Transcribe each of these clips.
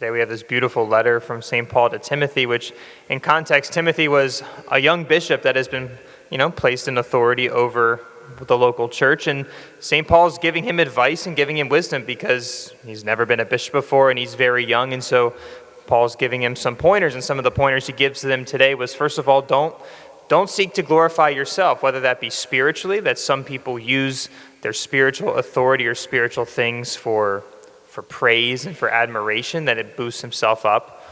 Today we have this beautiful letter from St. Paul to Timothy, which in context, Timothy was a young bishop that has been, placed in authority over the local church. And St. Paul's giving him advice and giving him wisdom because he's never been a bishop before and he's very young. And so Paul's giving him some pointers, and some of the pointers he gives to them today was, first of all, don't seek to glorify yourself, whether that be spiritually, that some people use their spiritual authority or spiritual things for praise and for admiration, that it boosts himself up,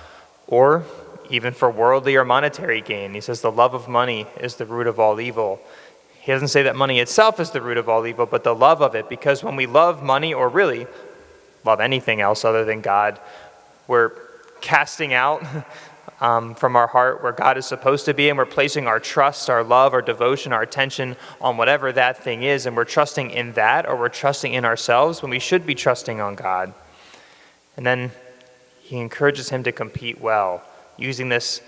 or even for worldly or monetary gain. He says the love of money is the root of all evil. He doesn't say that money itself is the root of all evil, but the love of it, because when we love money, or really love anything else other than God, we're casting out from our heart where God is supposed to be, and we're placing our trust, our love, our devotion, our attention on whatever that thing is, and we're trusting in that, or we're trusting in ourselves when we should be trusting on God. And then he encourages him to compete well, using this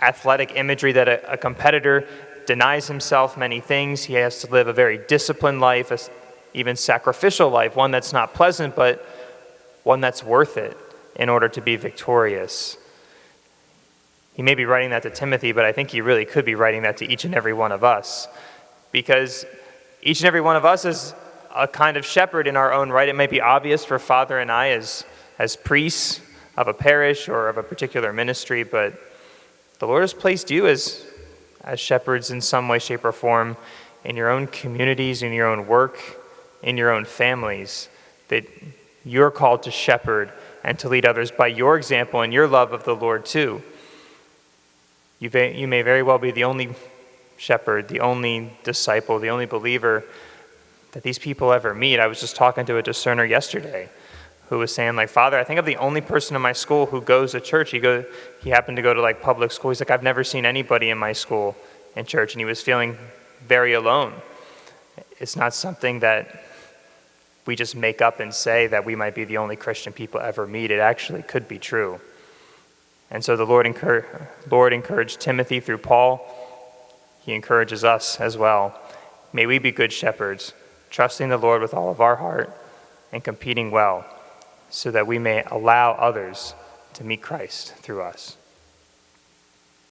athletic imagery that a competitor denies himself many things. He has to live a very disciplined life, even sacrificial life, one that's not pleasant, but one that's worth it in order to be victorious. He may be writing that to Timothy, but I think he really could be writing that to each and every one of us, because each and every one of us is a kind of shepherd in our own right. It may be obvious for Father and I as priests of a parish or of a particular ministry, but the Lord has placed you as shepherds in some way, shape, or form in your own communities, in your own work, in your own families, that you're called to shepherd and to lead others by your example and your love of the Lord too. You may very well be the only shepherd, the only disciple, the only believer that these people ever meet. I was just talking to a discerner yesterday who was saying, Father, I think I'm the only person in my school who goes to church. He happened to go to public school. He's like, I've never seen anybody in my school in church, and he was feeling very alone. It's not something that we just make up and say that we might be the only Christian people ever meet. It actually could be true. And so the Lord encouraged Timothy through Paul. He encourages us as well. May we be good shepherds, trusting the Lord with all of our heart and competing well, so that we may allow others to meet Christ through us.